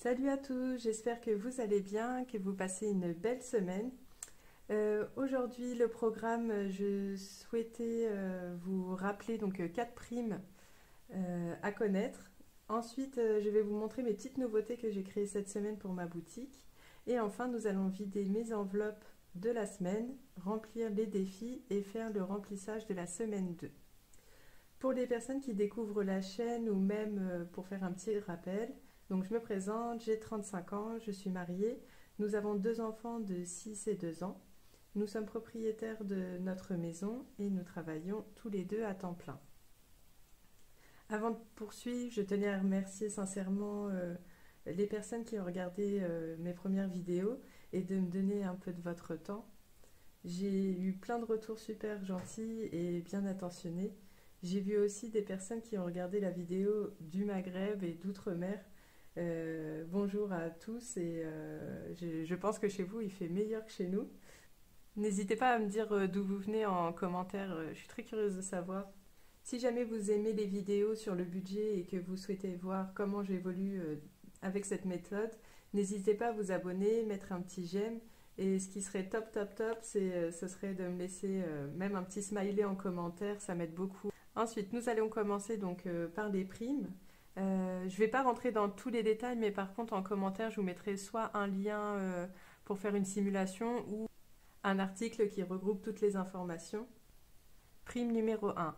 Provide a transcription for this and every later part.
Salut à tous, j'espère que vous allez bien, que vous passez une belle semaine. Aujourd'hui, le programme, je souhaitais vous rappeler donc quatre primes à connaître. Ensuite, je vais vous montrer mes petites nouveautés que j'ai créées cette semaine pour ma boutique. Et enfin, nous allons vider mes enveloppes de la semaine, remplir les défis et faire le remplissage de la semaine 2. Pour les personnes qui découvrent la chaîne ou même pour faire un petit rappel, donc je me présente, j'ai 35 ans, je suis mariée, nous avons deux enfants de 6 et 2 ans. Nous sommes propriétaires de notre maison et nous travaillons tous les deux à temps plein. Avant de poursuivre, je tenais à remercier sincèrement les personnes qui ont regardé mes premières vidéos et de me donner un peu de votre temps. J'ai eu plein de retours super gentils et bien attentionnés. J'ai vu aussi des personnes qui ont regardé la vidéo du Maghreb et d'outre-mer. Bonjour à tous et je pense que chez vous il fait meilleur que chez nous. N'hésitez pas à me dire d'où vous venez en commentaire, je suis très curieuse de savoir. Si jamais vous aimez les vidéos sur le budget et que vous souhaitez voir comment j'évolue avec cette méthode, n'hésitez pas à vous abonner, mettre un petit j'aime. Et ce qui serait top, top, top, ce serait de me laisser même un petit smiley en commentaire, ça m'aide beaucoup. Ensuite, nous allons commencer donc par les primes. Je ne vais pas rentrer dans tous les détails, mais par contre en commentaire, je vous mettrai soit un lien pour faire une simulation ou un article qui regroupe toutes les informations. Prime numéro 1.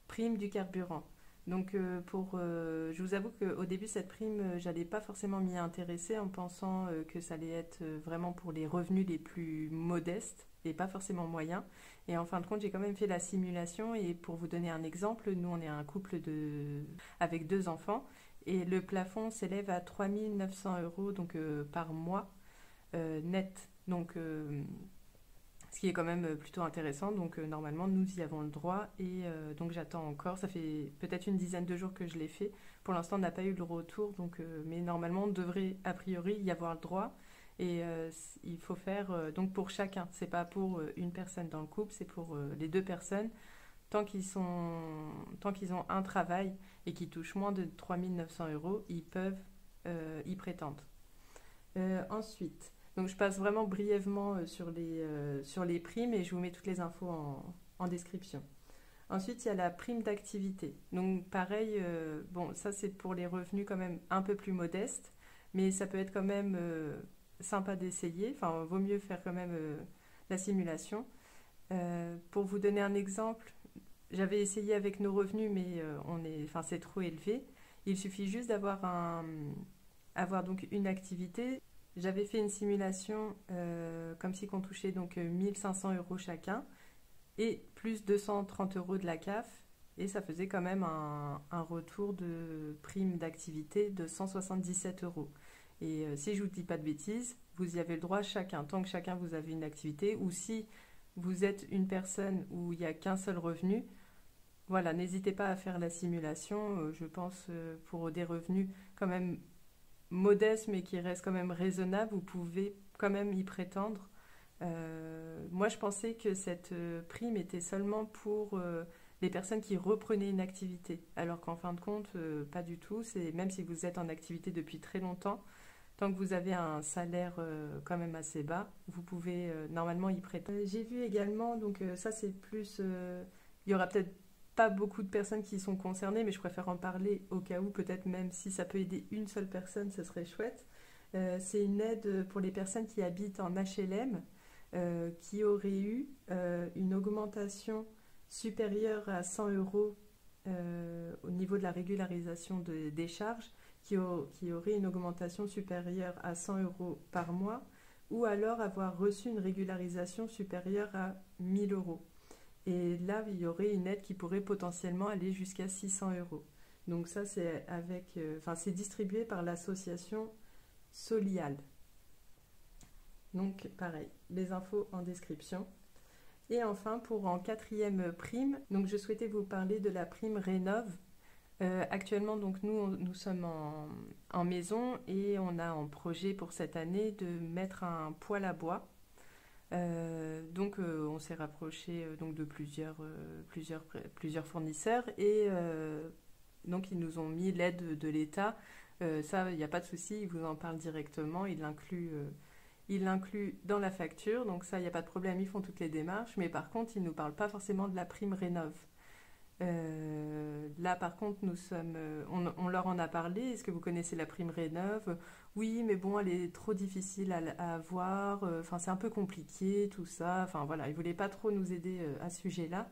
Prime du carburant. Donc je vous avoue qu'au début cette prime, j'allais pas forcément m'y intéresser en pensant que ça allait être vraiment pour les revenus les plus modestes et pas forcément moyens. Et en fin de compte, j'ai quand même fait la simulation et pour vous donner un exemple, nous on est un couple avec deux enfants et le plafond s'élève à 3 900 € donc, par mois net. Donc ce qui est quand même plutôt intéressant. Donc normalement, nous y avons le droit et donc j'attends encore. Ça fait peut-être une dizaine de jours que je l'ai fait. Pour l'instant, on n'a pas eu le retour, donc, mais normalement, on devrait a priori y avoir le droit. Et il faut faire donc pour chacun. C'est pas pour une personne dans le couple, c'est pour les deux personnes. Tant qu'ils ont un travail et qu'ils touchent moins de 3 900 €, ils peuvent y prétendre. Ensuite, donc je passe vraiment brièvement sur les primes et je vous mets toutes les infos en description. Ensuite, il y a la prime d'activité. Donc pareil, bon, ça c'est pour les revenus quand même un peu plus modestes, mais ça peut être quand même sympa d'essayer. Enfin, vaut mieux faire quand même la simulation. Pour vous donner un exemple, j'avais essayé avec nos revenus, mais enfin, c'est trop élevé. Il suffit juste avoir donc une activité. J'avais fait une simulation comme si on touchait donc 1 500 € chacun et plus 230 € de la CAF et ça faisait quand même un retour de prime d'activité de 177 €. Et si je vous dis pas de bêtises, vous y avez le droit chacun, tant que chacun vous avez une activité ou si vous êtes une personne où il n'y a qu'un seul revenu, voilà, n'hésitez pas à faire la simulation, je pense pour des revenus quand même modeste mais qui reste quand même raisonnable, vous pouvez quand même y prétendre. Moi, je pensais que cette prime était seulement pour les personnes qui reprenaient une activité, alors qu'en fin de compte, pas du tout. C'est même si vous êtes en activité depuis très longtemps, tant que vous avez un salaire quand même assez bas, vous pouvez normalement y prétendre. J'ai vu également, donc ça c'est plus, il y aura peut-être pas beaucoup de personnes qui sont concernées, mais je préfère en parler au cas où, peut-être même si ça peut aider une seule personne, ce serait chouette. C'est une aide pour les personnes qui habitent en HLM, qui auraient eu une augmentation supérieure à 100 € au niveau de la régularisation des charges, qui aurait une augmentation supérieure à 100 € par mois, ou alors avoir reçu une régularisation supérieure à 1 000 €. Et là, il y aurait une aide qui pourrait potentiellement aller jusqu'à 600 €. Donc ça, c'est c'est distribué par l'association Solial. Donc pareil, les infos en description. Et enfin, pour en quatrième prime, donc je souhaitais vous parler de la prime Rénov'. Actuellement, donc nous sommes en maison et on a en projet pour cette année de mettre un poêle à bois. On s'est rapproché donc de plusieurs fournisseurs et donc ils nous ont mis l'aide de l'État Ça, il n'y a pas de souci, il vous en parle directement, il l'inclut dans la facture, donc ça, il n'y a pas de problème, ils font toutes les démarches, mais par contre, ils ne nous parlent pas forcément de la prime rénov'. Là, par contre, on leur en a parlé. Est-ce que vous connaissez la prime rénov'? Oui, mais bon, elle est trop difficile à avoir. Enfin, c'est un peu compliqué, tout ça. Enfin, voilà, ils voulaient pas trop nous aider à ce sujet-là.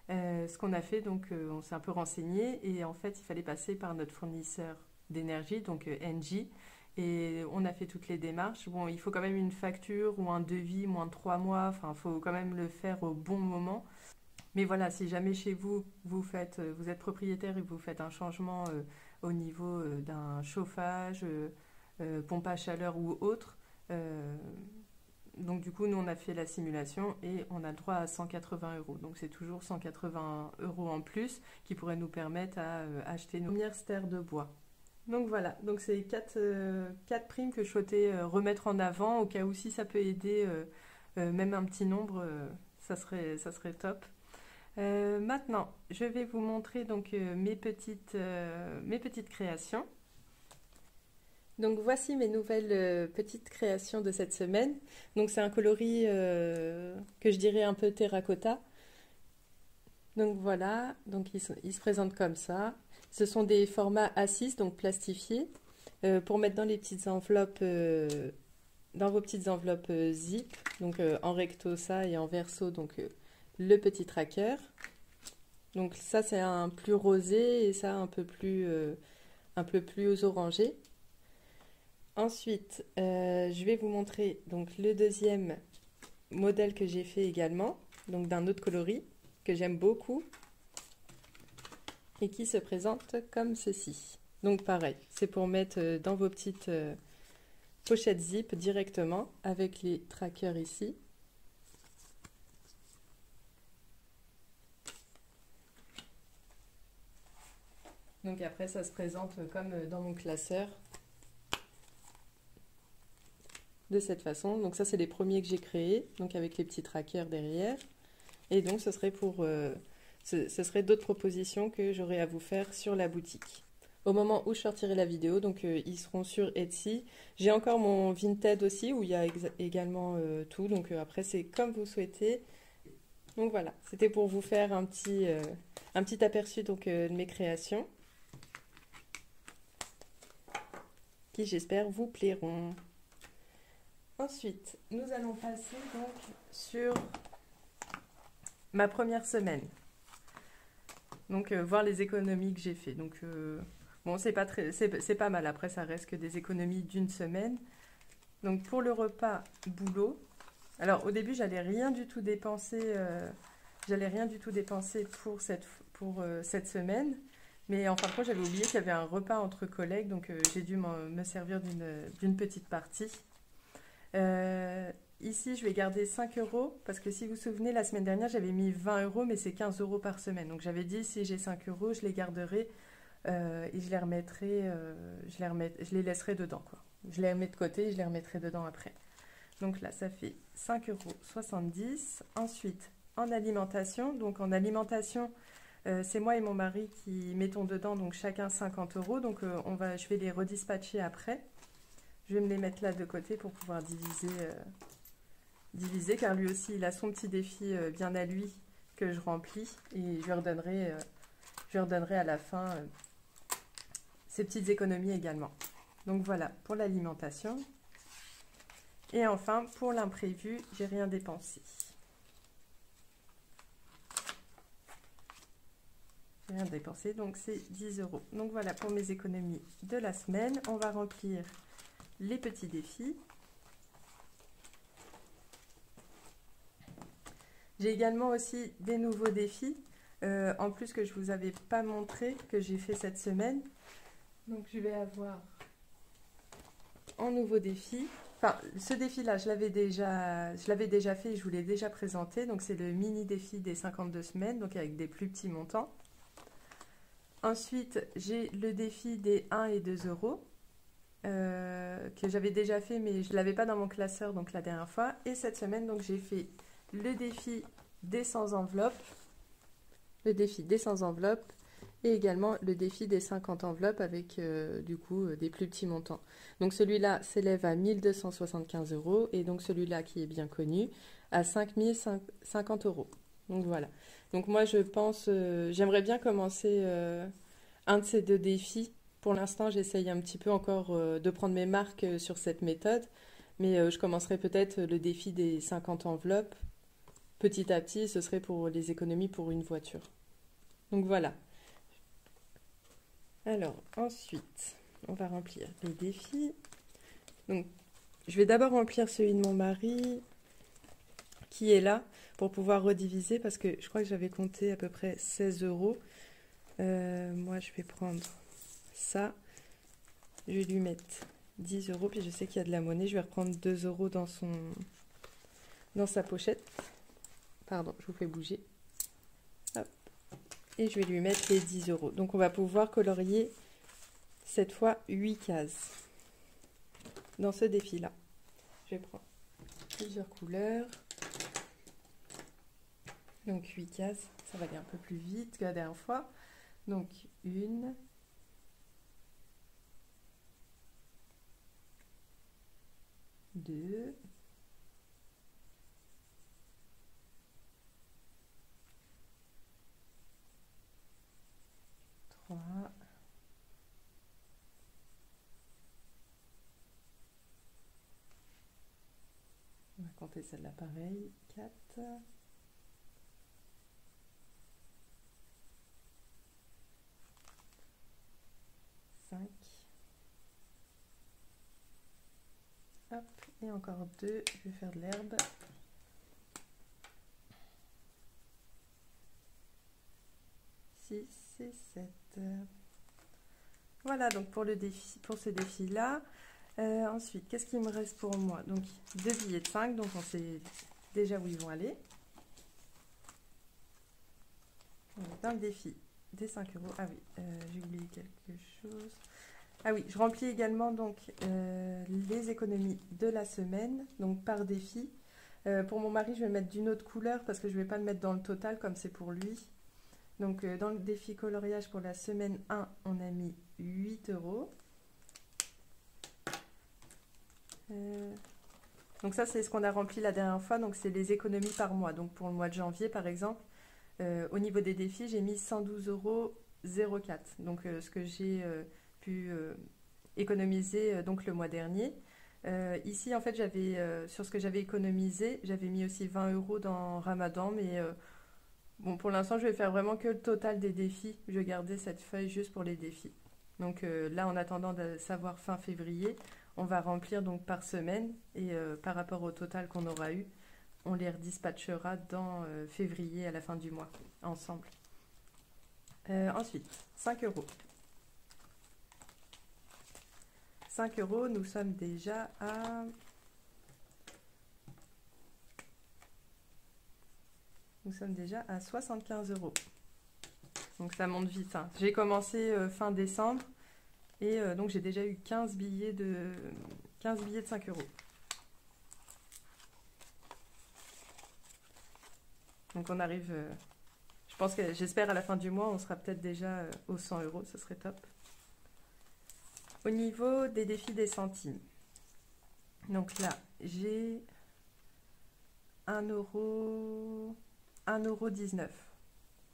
Ce qu'on a fait, donc, on s'est un peu renseigné et en fait, il fallait passer par notre fournisseur d'énergie, donc Engie. Et on a fait toutes les démarches. Bon, il faut quand même une facture ou un devis moins de 3 mois. Enfin, il faut quand même le faire au bon moment. Mais voilà, si jamais chez vous, vous êtes propriétaire et vous faites un changement au niveau d'un chauffage, pompe à chaleur ou autre, euh, donc du coup, nous, on a fait la simulation et on a le droit à 180 euros. Donc c'est toujours 180 euros en plus qui pourraient nous permettre à acheter nos premières stères de bois. Donc voilà, donc c'est quatre primes que je souhaitais remettre en avant au cas où si ça peut aider même un petit nombre, ça serait top. Maintenant, je vais vous montrer donc mes petites créations. Donc voici mes nouvelles petites créations de cette semaine. Donc c'est un coloris que je dirais un peu terracotta. Donc voilà, donc ils se présentent comme ça. Ce sont des formats A6, donc plastifiés, pour mettre dans les petites enveloppes, dans vos petites enveloppes zip. Donc en recto ça et en verso donc le petit tracker. Donc ça c'est un plus rosé et ça un peu plus orangé. Ensuite, je vais vous montrer donc le deuxième modèle que j'ai fait également, donc d'un autre coloris que j'aime beaucoup et qui se présente comme ceci. Donc pareil, c'est pour mettre dans vos petites pochettes zip directement avec les trackers ici. Donc après, ça se présente comme dans mon classeur. De cette façon. Donc ça, c'est les premiers que j'ai créés, donc avec les petits trackers derrière. Et donc, ce serait ce serait d'autres propositions que j'aurai à vous faire sur la boutique. Au moment où je sortirai la vidéo, donc ils seront sur Etsy. J'ai encore mon Vinted aussi, où il y a également tout. Donc après, c'est comme vous souhaitez. Donc voilà, c'était pour vous faire un petit aperçu donc, de mes créations, qui j'espère vous plairont. Ensuite, nous allons passer donc sur ma première semaine. Donc, voir les économies que j'ai fait. Donc, bon, c'est pas mal. Après, ça reste que des économies d'une semaine. Donc, pour le repas boulot. Alors, au début, j'allais rien du tout dépenser. Pour cette semaine. Mais en fin de compte, j'avais oublié qu'il y avait un repas entre collègues. Donc, j'ai dû me servir d'une petite partie. Ici, je vais garder 5 euros parce que si vous vous souvenez, la semaine dernière, j'avais mis 20 euros, mais c'est 15 euros par semaine. Donc, j'avais dit, si j'ai 5 euros, je les garderai et je les remettrai, je les laisserai dedans, quoi. Je les remets de côté et je les remettrai dedans après. Donc là, ça fait 5,70 €. Ensuite, en alimentation. Donc, en alimentation, c'est moi et mon mari qui mettons dedans, donc chacun 50 euros. Donc, je vais les redispatcher après. Je vais me les mettre là de côté pour pouvoir diviser car lui aussi, il a son petit défi bien à lui que je remplis et je lui redonnerai à la fin ses petites économies également. Donc voilà, pour l'alimentation. Et enfin, pour l'imprévu, j'ai rien dépensé. J'ai rien dépensé, donc c'est 10 euros. Donc voilà pour mes économies de la semaine. On va remplir les petits défis. J'ai également aussi des nouveaux défis, en plus que je ne vous avais pas montré, que j'ai fait cette semaine. Donc je vais avoir en nouveau défi, enfin ce défi-là, je l'avais déjà fait et je vous l'ai déjà présenté. Donc c'est le mini défi des 52 semaines, donc avec des plus petits montants. Ensuite, j'ai le défi des 1 et 2 euros. Que j'avais déjà fait mais je ne l'avais pas dans mon classeur donc la dernière fois. Et cette semaine donc j'ai fait le défi des 100 enveloppes. et également le défi des 50 enveloppes avec du coup des plus petits montants. Donc celui-là s'élève à 1275 euros et donc celui-là qui est bien connu à 5050 euros. Donc voilà. Donc moi je pense, j'aimerais bien commencer un de ces deux défis. Pour l'instant j'essaye un petit peu encore de prendre mes marques sur cette méthode, mais je commencerai peut-être le défi des 50 enveloppes. Petit à petit, ce serait pour les économies pour une voiture. Donc voilà. Alors, ensuite, on va remplir les défis. Donc, je vais d'abord remplir celui de mon mari qui est là pour pouvoir rediviser parce que je crois que j'avais compté à peu près 16 euros. Moi, je vais prendre ça. Je vais lui mettre 10 euros. Puis je sais qu'il y a de la monnaie. Je vais reprendre 2 euros dans sa pochette. Pardon, je vous fais bouger. Hop. Et je vais lui mettre les 10 euros. Donc, on va pouvoir colorier cette fois 8 cases dans ce défi-là. Je vais prendre plusieurs couleurs. Donc 8 cases, ça va aller un peu plus vite que la dernière fois. Donc 1, 2, 3, on va compter celle-là pareil, 4, 5, hop, et encore 2, je vais faire de l'herbe. 6 et 7. Voilà donc pour le défi, pour ce défi-là. Ensuite, qu'est-ce qu'il me reste pour moi? Donc, 2 billets de 5, donc on sait déjà où ils vont aller. Dans le défi des 5 euros. Ah oui, j'ai oublié quelque chose. Ah oui, je remplis également donc les économies de la semaine, donc par défi. Pour mon mari, je vais mettre d'une autre couleur parce que je ne vais pas le mettre dans le total comme c'est pour lui. Donc dans le défi coloriage pour la semaine 1, on a mis 8 euros. Donc ça, c'est ce qu'on a rempli la dernière fois, donc c'est les économies par mois. Donc pour le mois de janvier, par exemple, au niveau des défis, j'ai mis 112,04 euros. Donc ce que j'ai pu économiser donc le mois dernier. Ici, en fait, j'avais sur ce que j'avais économisé, j'avais mis aussi 20 euros dans Ramadan, mais bon, pour l'instant, je vais faire vraiment que le total des défis. Je vais garder cette feuille juste pour les défis. Donc là, en attendant de savoir fin février, on va remplir donc par semaine et par rapport au total qu'on aura eu, on les redispatchera dans février à la fin du mois, ensemble. Ensuite, 5 euros. 5 euros, nous sommes déjà à... Nous sommes déjà à 75 euros. Donc ça monte vite, hein. J'ai commencé fin décembre et donc j'ai déjà eu 15 billets de 5 euros. Donc on arrive, je pense que j'espère à la fin du mois, on sera peut-être déjà aux 100 euros, ce serait top. Au niveau des défis des centimes, donc là j'ai 1,19 €.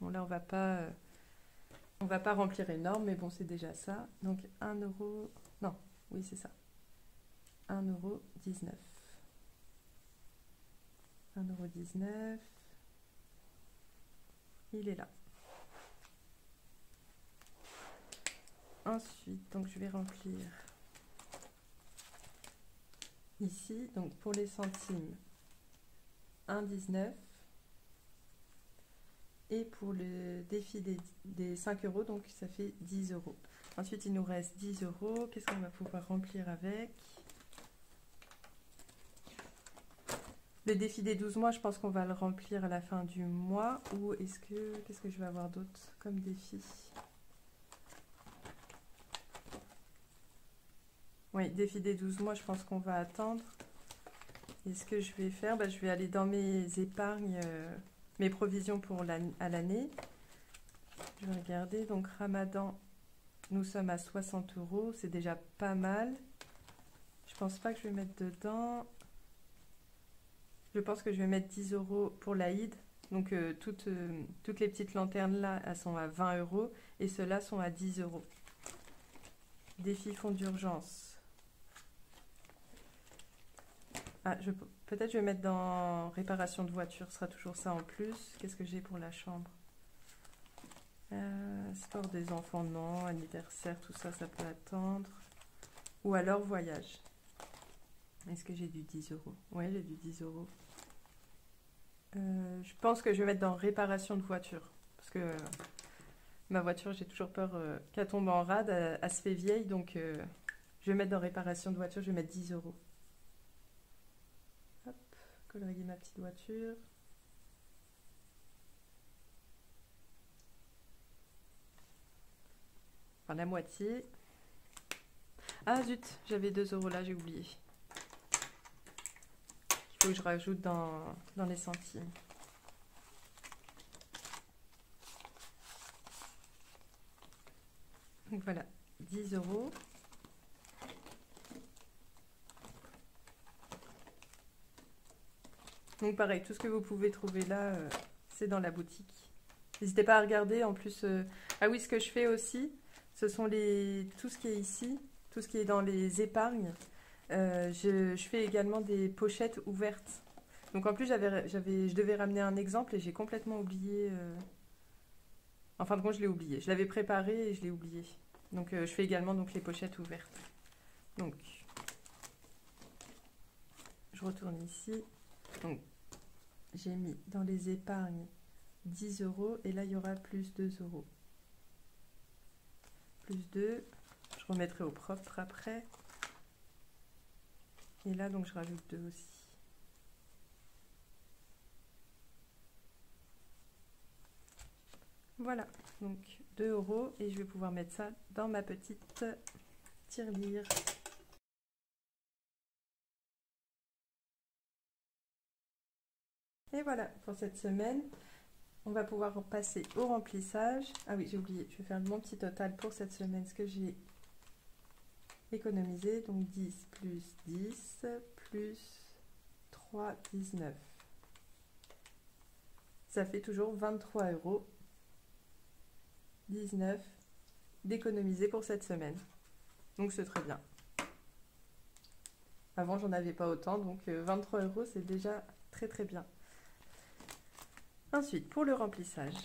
Bon là on va pas remplir énorme, mais bon c'est déjà ça. Donc 1 euro, non, oui c'est ça, 1,19 €. 1,19 €. Il est là. Ensuite, donc je vais remplir ici, donc pour les centimes, 1,19 €. Et pour le défi des 5 euros, donc ça fait 10 euros. Ensuite, il nous reste 10 euros. Qu'est-ce qu'on va pouvoir remplir avec? Le défi des 12 mois, je pense qu'on va le remplir à la fin du mois. Ou est-ce que... Qu'est-ce que je vais avoir d'autre comme défi? Oui, défi des 12 mois, je pense qu'on va attendre. Et ce que je vais faire, je vais aller dans mes épargnes, mes provisions pour à l'année. Je vais regarder. Donc Ramadan, nous sommes à 60 €. C'est déjà pas mal. Je pense pas que je vais mettre dedans. Je pense que je vais mettre 10 € pour l'Aïd. Donc toutes les petites lanternes là, elles sont à 20 € et ceux-là sont à 10 €. Défi fonds d'urgence. Ah, peut-être je vais mettre dans réparation de voiture, ce sera toujours ça en plus. Qu'est-ce que j'ai pour la chambre? Sport des enfants, non. Anniversaire, tout ça, ça peut attendre. Ou alors voyage. Est-ce que j'ai du 10 €? Ouais, j'ai du 10 €. Je pense que je vais mettre dans réparation de voiture. Parce que ma voiture, j'ai toujours peur qu'elle tombe en rade. Elle se fait vieille, donc je vais mettre dans réparation de voiture, je vais mettre 10 €. Hop, colorier ma petite voiture. Enfin, la moitié. Ah zut, j'avais 2 € là, j'ai oublié. Il faut que je rajoute dans les centimes. Donc voilà, 10 €. Donc pareil, tout ce que vous pouvez trouver là, c'est dans la boutique. N'hésitez pas à regarder. En plus, ah oui, ce que je fais aussi, ce sont tout ce qui est ici, tout ce qui est dans les épargnes. Je fais également des pochettes ouvertes. Donc en plus, je devais ramener un exemple et j'ai complètement oublié. En fin de compte, je l'ai oublié. Je l'avais préparé et je l'ai oublié. Donc je fais également donc, les pochettes ouvertes. Donc, je retourne ici. Donc, j'ai mis dans les épargnes 10 € et là, il y aura plus 2 €. Plus 2. Je remettrai au propre après. Et là, donc, je rajoute 2 aussi. Voilà, donc 2 € et je vais pouvoir mettre ça dans ma petite tirelire. Et voilà pour cette semaine. On va pouvoir passer au remplissage. Ah oui, j'ai oublié, je vais faire mon petit total pour cette semaine, ce que j'ai économisé. Donc 10 plus 10 plus 3, 19. Ça fait toujours 23 € 19 d'économiser pour cette semaine. Donc c'est très bien. Avant, j'en avais pas autant, donc 23 € c'est déjà très très bien. Ensuite, pour le remplissage.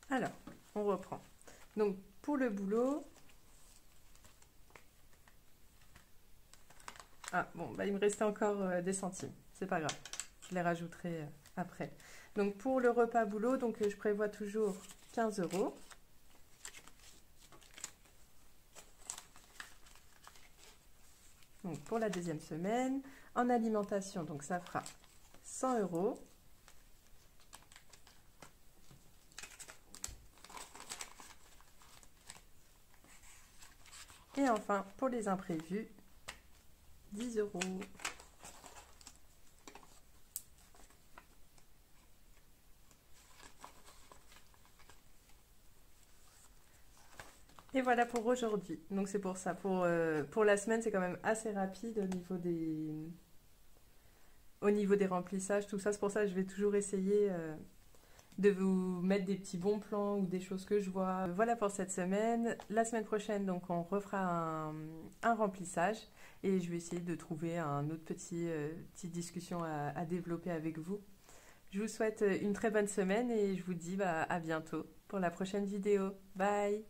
Alors, on reprend. Donc, pour le boulot... Ah, bon, bah, il me restait encore des centimes. C'est pas grave. Je les rajouterai après. Donc, pour le repas boulot, donc, je prévois toujours 15 €. Donc, pour la deuxième semaine. En alimentation, donc, ça fera 100 €. Et enfin, pour les imprévus, 10 €. Et voilà pour aujourd'hui. Donc c'est pour ça. Pour la semaine, c'est quand même assez rapide au niveau des remplissages, tout ça. C'est pour ça que je vais toujours essayer de vous mettre des petits bons plans ou des choses que je vois. Voilà pour cette semaine. La semaine prochaine, donc on refera un remplissage et je vais essayer de trouver un autre petite discussion à développer avec vous. Je vous souhaite une très bonne semaine et je vous dis à bientôt pour la prochaine vidéo. Bye!